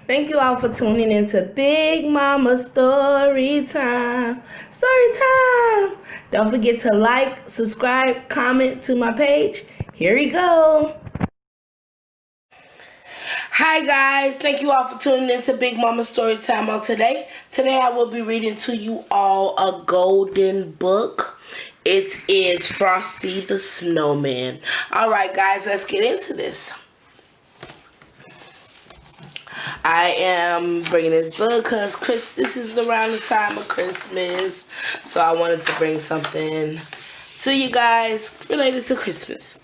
Thank you all for tuning into Big Mama Story Time. Story Time! Don't forget to like, subscribe, comment to my page. Here we go. Hi guys, thank you all for tuning into Big Mama Story Time on today. Today I will be reading to you all a golden book. It is Frosty the Snowman. Alright guys, let's get into this. I am bringing this book because this is around the time of Christmas. So I wanted to bring something to you guys related to Christmas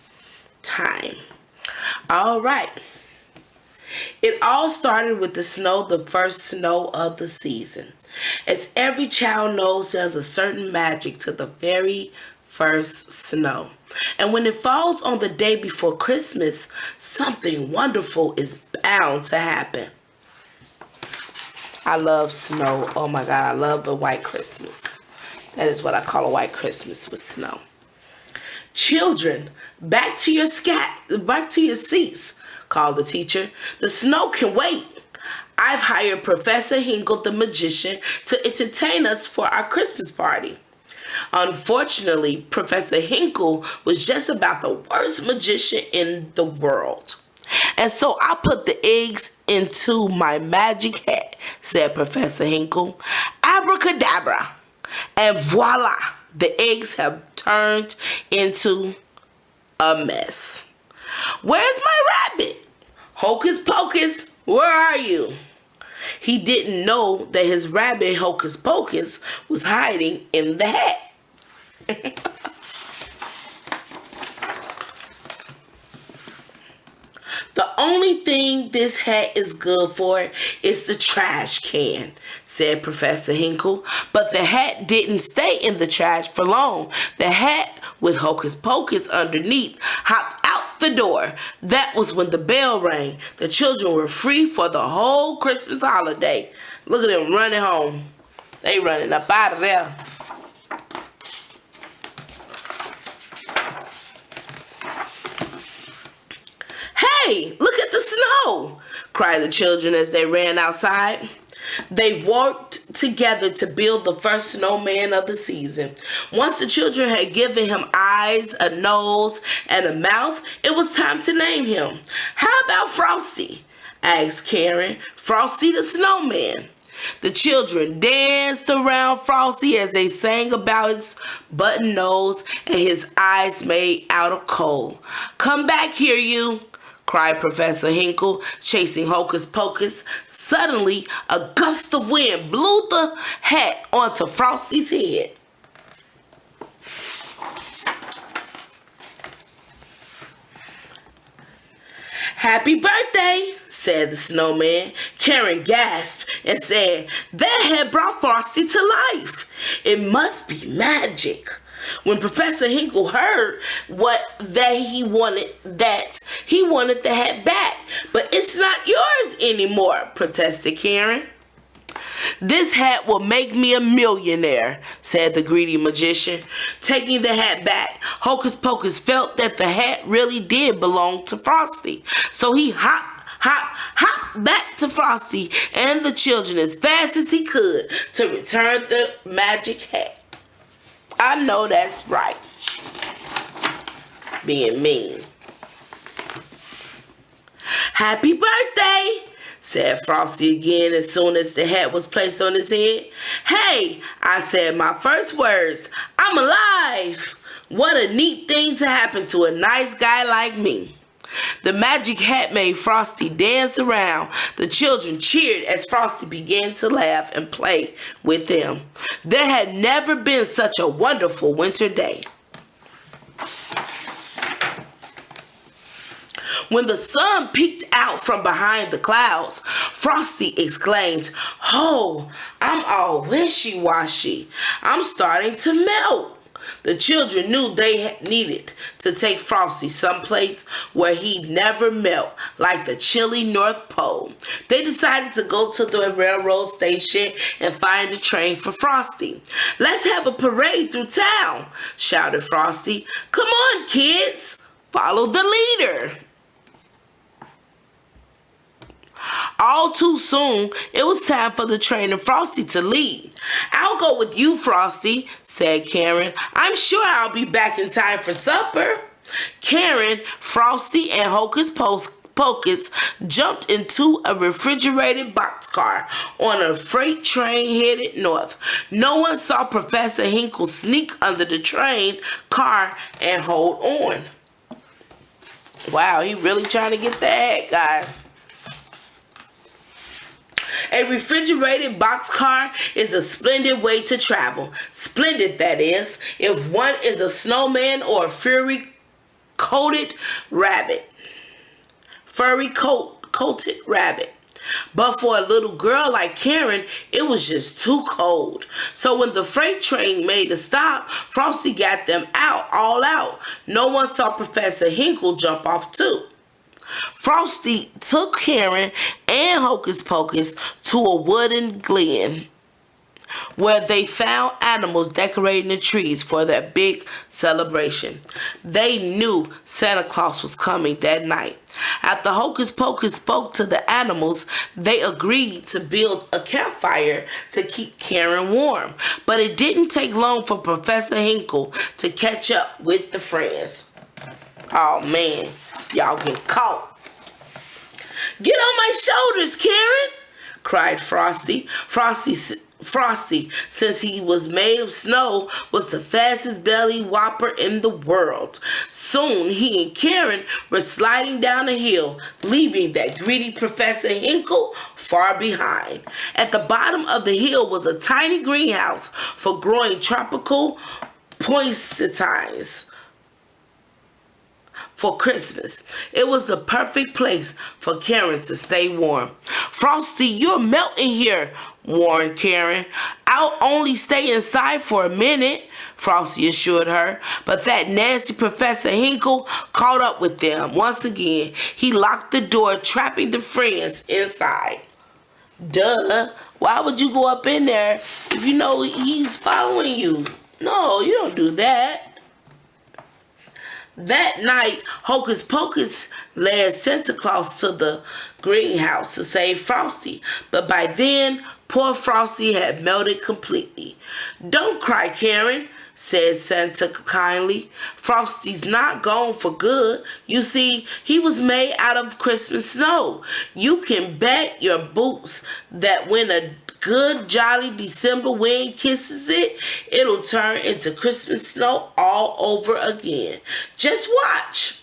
time. Alright. It all started with the snow, the first snow of the season. As every child knows, there's a certain magic to the very first snow. And when it falls on the day before Christmas, something wonderful is bound to happen. I love snow. Oh my God, I love the white Christmas. That is what I call a white Christmas with snow. Children, back to your seats, called the teacher. The snow can wait. I've hired Professor Hinkle the magician to entertain us for our Christmas party. Unfortunately, Professor Hinkle was just about the worst magician in the world. And so I put the eggs into my magic hat, said Professor Hinkle. Abracadabra. And voila, the eggs have turned into a mess. Where's my rabbit? Hocus Pocus, where are you? He didn't know that his rabbit Hocus Pocus was hiding in the hat. The only thing this hat is good for is the trash can, said Professor Hinkle. But the hat didn't stay in the trash for long. The hat with Hocus Pocus underneath hopped out the door. That was when the bell rang. The children were free for the whole Christmas holiday. Look at them running home. They running up out of there. Hey, look at the snow, cried the children as they ran outside. They worked together to build the first snowman of the season. Once the children had given him eyes, a nose, and a mouth, it was time to name him. How about Frosty? Asked Karen. Frosty the Snowman. The children danced around Frosty as they sang about his button nose and his eyes made out of coal. Come back here, you, cried Professor Hinkle, chasing Hocus Pocus. Suddenly, a gust of wind blew the hat onto Frosty's head. Happy birthday, said the snowman. Karen gasped and said, that hat brought Frosty to life. It must be magic. When Professor Hinkle heard he wanted the hat back. But it's not yours anymore, protested Karen. This hat will make me a millionaire, said the greedy magician. Taking the hat back, Hocus Pocus felt that the hat really did belong to Frosty. So he hopped back to Frosty and the children as fast as he could to return the magic hat. I know that's right. Being mean. Happy birthday, said Frosty again as soon as the hat was placed on his head. Hey, I said my first words. I'm alive. What a neat thing to happen to a nice guy like me. The magic hat made Frosty dance around. The children cheered as Frosty began to laugh and play with them. There had never been such a wonderful winter day. When the sun peeked out from behind the clouds, Frosty exclaimed, "Oh, I'm all wishy-washy. I'm starting to melt." The children knew they needed to take Frosty someplace where he'd never melt, like the chilly North Pole. They decided to go to the railroad station and find a train for Frosty. "Let's have a parade through town," shouted Frosty. "Come on, kids, follow the leader." All too soon, it was time for the Train of Frosty to leave. "I'll go with you, Frosty," said Karen. "I'm sure I'll be back in time for supper." Karen, Frosty, and Hocus Pocus jumped into a refrigerated boxcar on a freight train headed north. No one saw Professor Hinkle sneak under the train car and hold on. Wow, he really trying to get that, guys. A refrigerated boxcar is a splendid way to travel. Splendid, that is, if one is a snowman or a furry-coated rabbit. Furry-coated rabbit. But for a little girl like Karen, it was just too cold. So when the freight train made a stop, Frosty got them all out. No one saw Professor Hinkle jump off too. Frosty took Karen and Hocus Pocus to a wooden glen where they found animals decorating the trees for their big celebration. They knew Santa Claus was coming that night. After Hocus Pocus spoke to the animals, they agreed to build a campfire to keep Karen warm. But it didn't take long for Professor Hinkle to catch up with the friends. Oh man, y'all get caught. "Get on my shoulders, Karen!" cried Frosty. Frosty, since he was made of snow, was the fastest belly whopper in the world. Soon he and Karen were sliding down a hill, leaving that greedy Professor Hinkle far behind. At the bottom of the hill was a tiny greenhouse for growing tropical poinsettias for Christmas. It was the perfect place for Karen to stay warm. "Frosty, you're melting here," warned Karen. "I'll only stay inside for a minute," Frosty assured her. But that nasty Professor Hinkle caught up with them. Once again, he locked the door, trapping the friends inside. Duh. Why would you go up in there if you know he's following you? No, you don't do that. That night, Hocus Pocus led Santa Claus to the greenhouse to save Frosty. But by then, poor Frosty had melted completely. "Don't cry, Karen," said Santa kindly. "Frosty's not gone for good. You see, he was made out of Christmas snow. You can bet your boots that when a good jolly December wind kisses it, it'll turn into Christmas snow all over again. Just watch."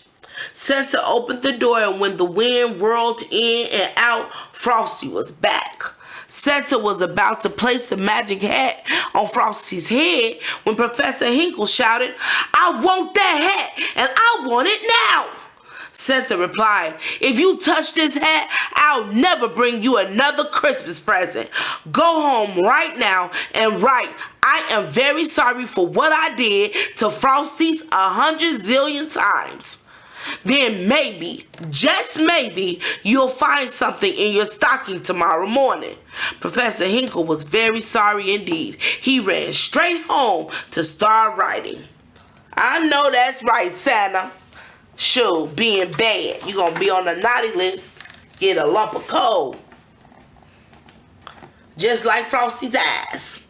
Santa opened the door, and when the wind whirled in and out, Frosty was back. Santa was about to place the magic hat on Frosty's head when Professor Hinkle shouted, "I want that hat, and I want it now!" Santa replied, "If you touch this hat, I'll never bring you another Christmas present. Go home right now and write, 'I am very sorry for what I did' to Frosties 100 zillion times. Then maybe, just maybe, you'll find something in your stocking tomorrow morning." Professor Hinkle was very sorry indeed. He ran straight home to start writing. "I know that's right, Santa. Sure, being bad, you're going to be on the naughty list, get a lump of coal. Just like Frosty's ass."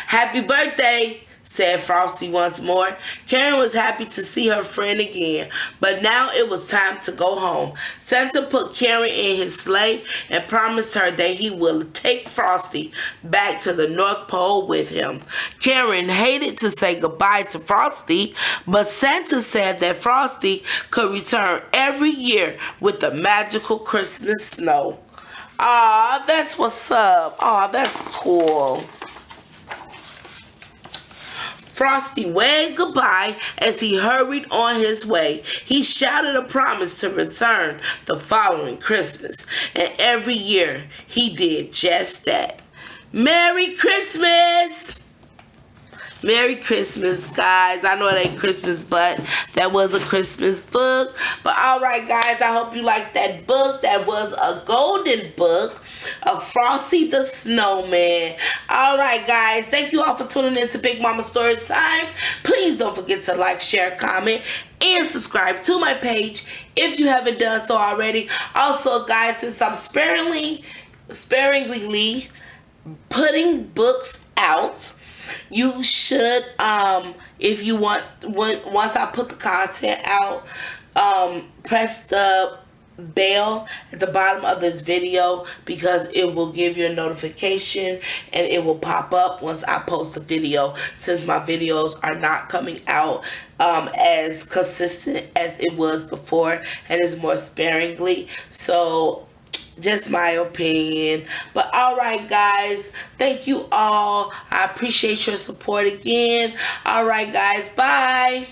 "Happy birthday," said Frosty once more. Karen was happy to see her friend again, but now it was time to go home. Santa put Karen in his sleigh and promised her that he would take Frosty back to the North Pole with him. Karen hated to say goodbye to Frosty, but Santa said that Frosty could return every year with the magical Christmas snow. Aw, that's what's up. Aw, that's cool. Frosty waved goodbye as he hurried on his way. He shouted a promise to return the following Christmas, and every year he did just that. Merry Christmas! Merry Christmas, guys. I know it ain't Christmas, but that was a Christmas book. But alright, guys, I hope you liked that book. That was a golden book of Frosty the Snowman. Alright, guys, thank you all for tuning in to Big Mama Story Time. Please don't forget to like, share, comment, and subscribe to my page if you haven't done so already. Also, guys, since I'm sparingly putting books out, you should, if you want, once I put the content out, press the bell at the bottom of this video, because it will give you a notification and it will pop up once I post the video, since my videos are not coming out as consistent as it was before, and is more sparingly. So just my opinion. But alright, guys, thank you all. I appreciate your support again. Alright, guys, bye.